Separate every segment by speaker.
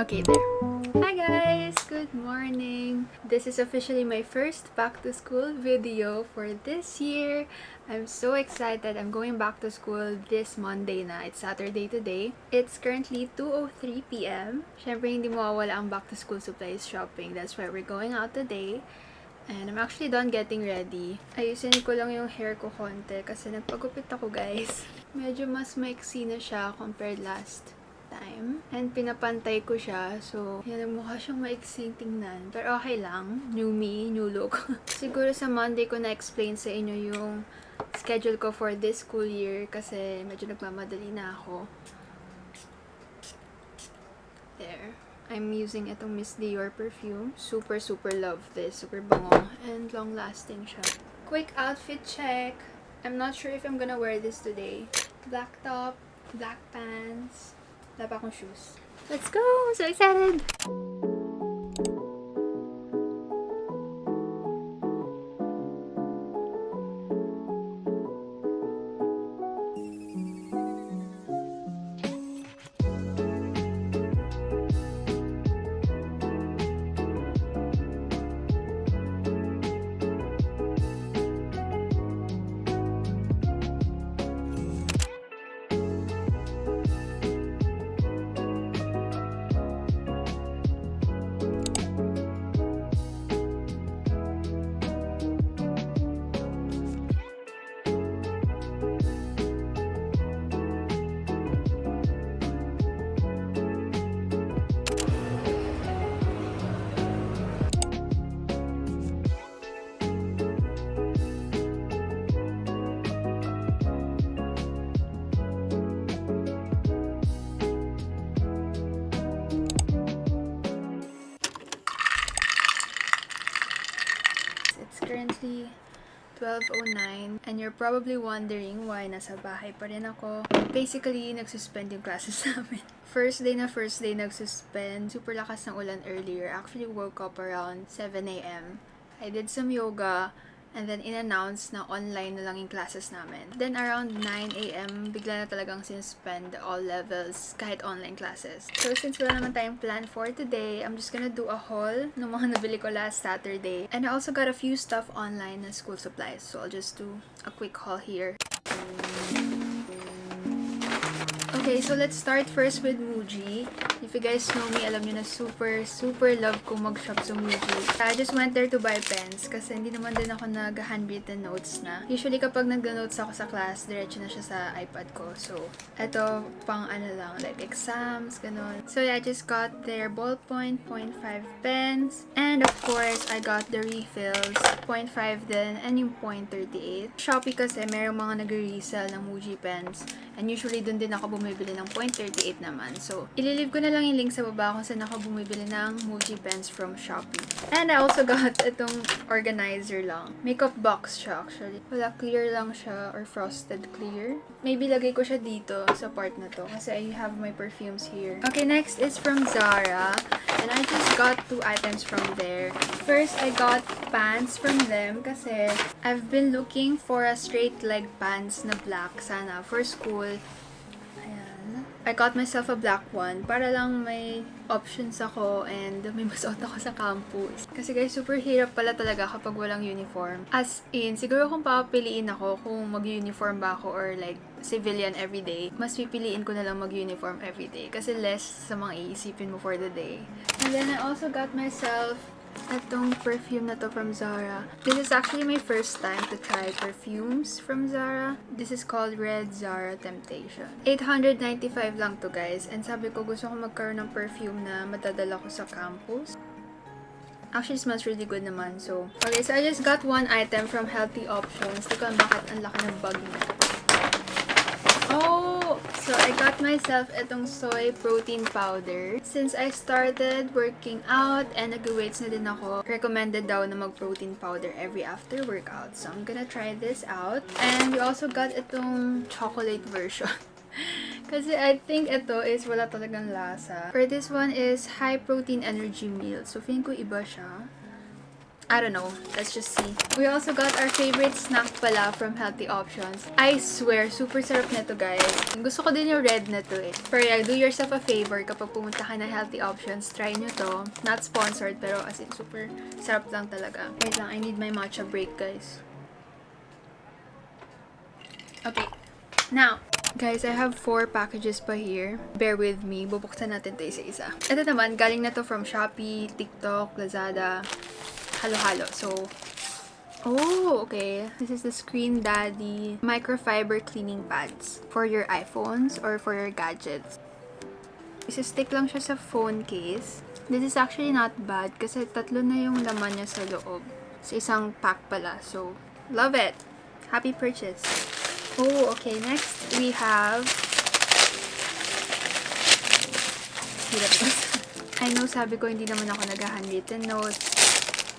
Speaker 1: Okay, there. Hi guys! Good morning! This is officially my first back to school video for this year. I'm so excited. I'm going back to school this Monday na. It's Saturday today. It's currently 2:03 p.m. Syempre hindi mawawala ang back to school supplies shopping. That's why we're going out today. And I'm actually done getting ready. Ayusin ko lang yung hair ko konti kasi nagpagupit ako guys. Medyo mas maiksi na siya compared last time. And pinapantay ko siya. So, yan, mukha siyang maiksing tingnan. Pero okay lang. New me, new look. Siguro sa Monday ko na-explain sa inyo yung schedule ko for this school year kasi medyo nagmamadali na ako. There. I'm using itong Miss Dior perfume. Super, super love this. Super bango. And long-lasting siya. Quick outfit check. I'm not sure if I'm gonna wear this today. Black top, black pants, wala pa akong shoes. Let's go! I'm so excited! It's currently 12:09 and you're probably wondering why nasa bahay pa rin ako. Basically, nagsuspend yung classes namin. First day nagsuspend. Super lakas ng ulan earlier. Actually woke up around 7 a.m. I did some yoga and then in-announce na online na lang yung classes namin. Then around 9 a.m. bigla na talagang sinuspend all levels kahit online classes. So since wala naman tayong plan for today, I'm just gonna do a haul ng mga nabili ko last Saturday. And I also got a few stuff online na school supplies. So I'll just do a quick haul here. Okay, so let's start first with Muji. If you guys know me, alam nyo na super love kong mag-shop sa Muji. I just went there to buy pens kasi hindi naman din ako nag-handwritten notes na. Usually kapag nag-notes ako sa class, diretso na siya sa iPad ko. So, eto pang ano lang, like exams, ganun. So yeah, I just got their ballpoint, 0.5 pens. And of course, I got the refills, 0.5 din, and yung 0.38. Shopee kasi merong mga nag-resell ng Muji pens. And usually dun din ako bumibili ng 0.38 naman. So, ililive ko na lang yung link sa baba kung saan ako bumibili ng Muji pens from Shopee. And I also got itong organizer lang. Makeup box siya actually. Wala, clear lang siya or frosted clear. Maybe lagay ko siya dito sa part na to kasi I have my perfumes here. Okay, next is from Zara. And I just got 2 items from there. First, I got pants from them kasi I've been looking for a straight leg pants na black sana for school. Ayan. I got myself a black one para lang may options ako and may masuot ako sa campus. Kasi guys, super hirap pala talaga kapag walang uniform. As in, siguro kung papapiliin ako kung mag-uniform ba ako or like civilian everyday, mas pipiliin ko na lang mag-uniform everyday kasi less sa mga iisipin mo for the day. And then I also got myself itong perfume na to from Zara. This is actually my first time to try perfumes from Zara. This is called Red Zara Temptation. 895 lang to guys. And sabi ko gusto ko magkaroon ng perfume na madadala ko sa campus. Actually, it smells really good naman. So, okay, so I just got one item from Healthy Options. Di ko alam bakit ang laki ng bag niya. Oh! So, I got myself itong soy protein powder. Since I started working out and nag-weights na din ako, recommended daw na mag-protein powder every after workout. So, I'm gonna try this out. And we also got itong chocolate version. Kasi I think ito is wala talagang lasa. For this one is high protein energy meal. So, feeling ko iba siya. I don't know. Let's just see. We also got our favorite snack pala from Healthy Options. I swear, super sarap nito, guys. Gusto ko din yung red na to eh. Pero yeah, do yourself a favor kapag pumunta ka na Healthy Options. Try nyo to. Not sponsored, pero as in super sarap lang talaga. Wait lang, I need my matcha break, guys. Okay. Now, guys, I have 4 packages pa here. Bear with me. Bubuksan natin to isa-isa. Ito naman, galing na to from Shopee, TikTok, Lazada, halo-halo. So, oh, okay. This is the Screen Daddy microfiber cleaning pads for your iPhones or for your gadgets. Isa-stick lang siya sa phone case. This is actually not bad kasi 3 na yung laman niya sa loob. Sa isang pack pala. So, love it! Happy purchase! Oh, okay. Next, we have... I know, sabi ko, hindi naman ako nag-handwritten notes.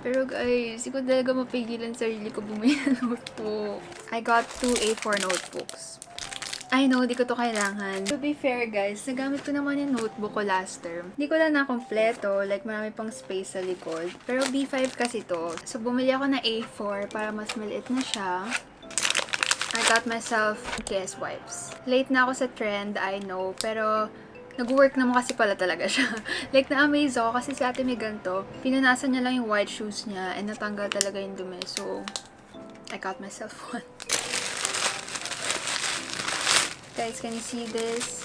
Speaker 1: Pero guys, hindi ko talaga mapigilan sarili ko bumili ng notebook. I got 2 A4 notebooks. I know, di ko to kailangan. To be fair guys, nagamit ko naman yung notebook ko last term. Hindi ko lang na-kompleto, like marami pang space sa likod. Pero B5 kasi to. So bumili ako na A4 para mas maliit na siya. I got myself KS wipes. Late na ako sa trend, I know, pero nag-work naman kasi pala talaga siya. Like, na-amaze ako kasi si ate may ganito. Pinunasan niya lang yung white shoes niya and natanggal talaga yung dumi. So, I got myself one. Guys, can you see this?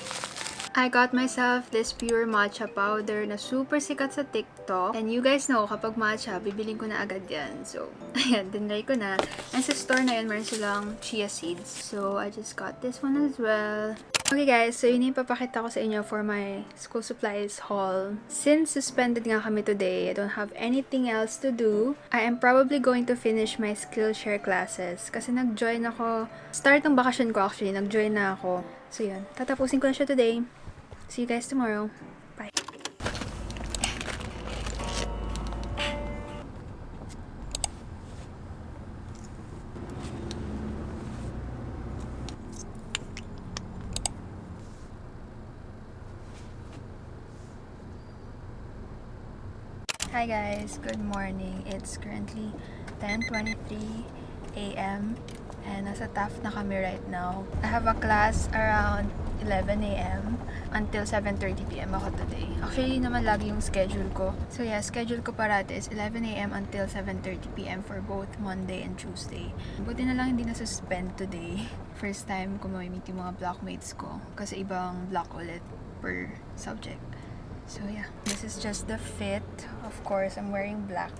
Speaker 1: I got myself this pure matcha powder na super sikat sa TikTok. And you guys know, kapag matcha, bibiling ko na agad yan. So, ayan, dinry ko na. And sa store na yun, meron silang chia seeds. So, I just got this one as well. Okay guys, so yun yung papakita ko sa inyo for my school supplies haul. Since suspended nga kami today, I don't have anything else to do. I am probably going to finish my Skillshare classes. Kasi nag-join ako, start ng bakasyon ko actually, nag-join na ako. So yun, tatapusin ko na siya today. See you guys tomorrow. Bye. Hi guys, good morning. It's currently 10:23 a.m. and nasa Taft na kami right now. I have a class around 11 a.m. until 7:30 p.m. ako today. Actually, naman lagi yung schedule ko. So yeah, schedule ko parati is 11 a.m. until 7:30 p.m. for both Monday and Tuesday. Buti na lang hindi na-suspend today. First time ko mamimit yung mga blockmates ko kasi ibang block ulit per subject. So yeah, this is just the fit. Of course, I'm wearing black.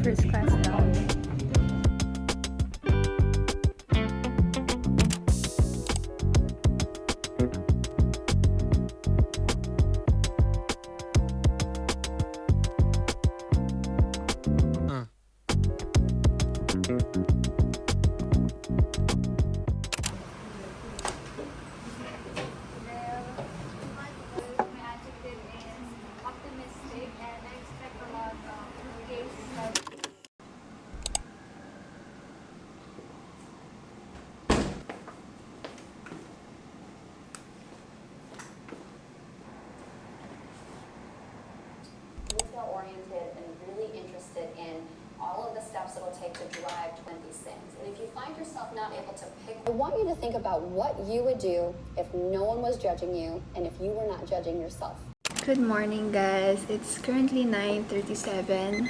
Speaker 1: First class now.
Speaker 2: Oriented and really interested in all of the steps it'll take to drive toward these things. And if you find yourself not able to pick, I want you to think about what you would do if no one was judging you and if you were not judging yourself.
Speaker 1: Good morning guys. It's currently 9:37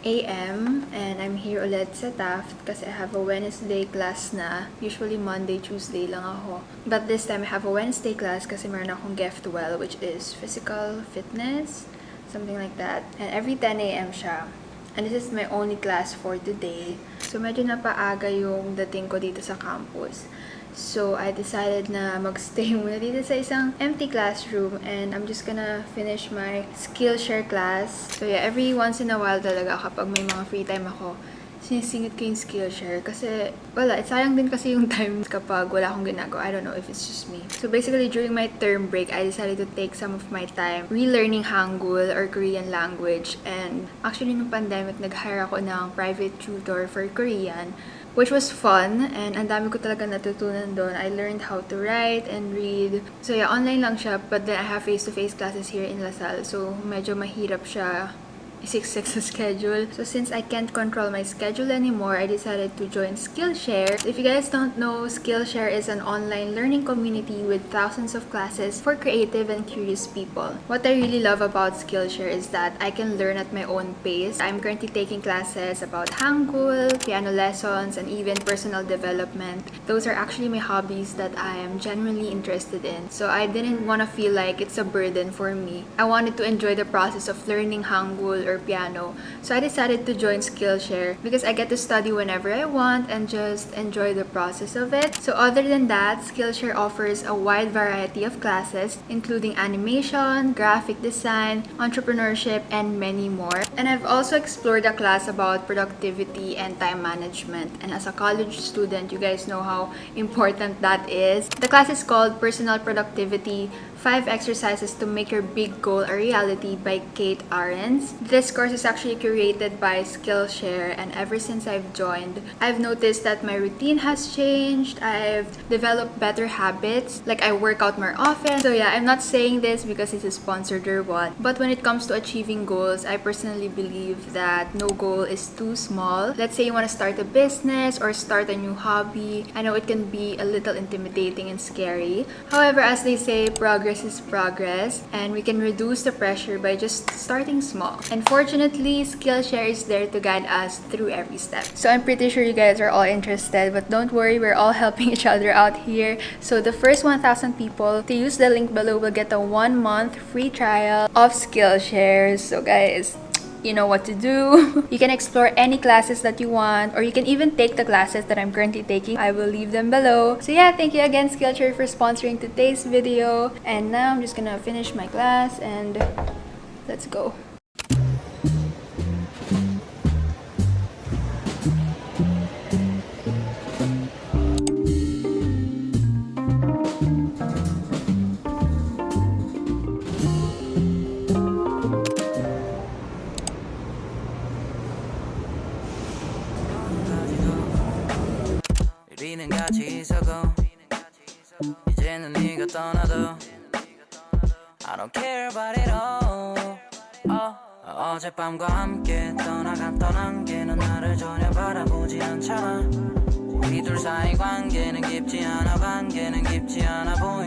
Speaker 1: a.m. and I'm here ulit sa Taft kasi I have a Wednesday class na. Usually Monday, Tuesday lang ako. But this time I have a Wednesday class kasi meron akong GEF12 which is physical fitness. Something like that. And every 10 a.m. siya. And this is my only class for today. So, medyo napaaga yung dating ko dito sa campus. So, I decided na magstay muna dito sa isang empty classroom. And I'm just gonna finish my Skillshare class. So, yeah, every once in a while talaga kapag may mga free time ako, sinisingit ko yung Skillshare kasi wala, sayang din kasi yung time kapag wala akong ginagawa. I don't know if it's just me. So basically, during my term break, I decided to take some of my time relearning Hangul or Korean language. And actually, nung pandemic, nag-hire ako ng private tutor for Korean, which was fun, and ang dami ko talaga natutunan doon. I learned how to write and read. So yeah, online lang siya, but then I have face-to-face classes here in LaSalle, so medyo mahirap siya isiksik sa schedule. So since I can't control my schedule anymore, I decided to join Skillshare. If you guys don't know, Skillshare is an online learning community with thousands of classes for creative and curious people. What I really love about Skillshare is that I can learn at my own pace. I'm currently taking classes about Hangul, piano lessons, and even personal development. Those are actually my hobbies that I am genuinely interested in. So I didn't want to feel like it's a burden for me. I wanted to enjoy the process of learning Hangul or piano. So I decided to join Skillshare because I get to study whenever I want and just enjoy the process of it. So other than that, Skillshare offers a wide variety of classes including animation, graphic design, entrepreneurship, and many more. And I've also explored a class about productivity and time management. And as a college student, you guys know how important that is. The class is called Personal Productivity: 5 Exercises to Make Your Big Goal a Reality by Kate Ahrens. This course is actually curated by Skillshare, and ever since I've joined, I've noticed that my routine has changed. I've developed better habits, like I work out more often. So yeah, I'm not saying this because it's sponsored or what, but when it comes to achieving goals, I personally believe that no goal is too small. Let's say you want to start a business or start a new hobby. I know it can be a little intimidating and scary. However, as they say, progress is progress, and we can reduce the pressure by just starting small. And fortunately, Skillshare is there to guide us through every step. So I'm pretty sure you guys are all interested, but don't worry, we're all helping each other out here. So the first 1,000 people to use the link below will get a 1-month free trial of Skillshare. So guys, you know what to do. You can explore any classes that you want, or you can even take the classes that I'm currently taking. I will leave them below. So yeah, thank you again, Skillshare, for sponsoring today's video. And now I'm just gonna finish my class and let's go.
Speaker 3: 우리는 같이 있었고 이제는 네가 떠나도 I don't care about it all. 어젯밤과 함께 떠난 게 넌 나를 전혀 바라보지 않잖아. 우리 둘 사이 관계는 깊지 않아 보여.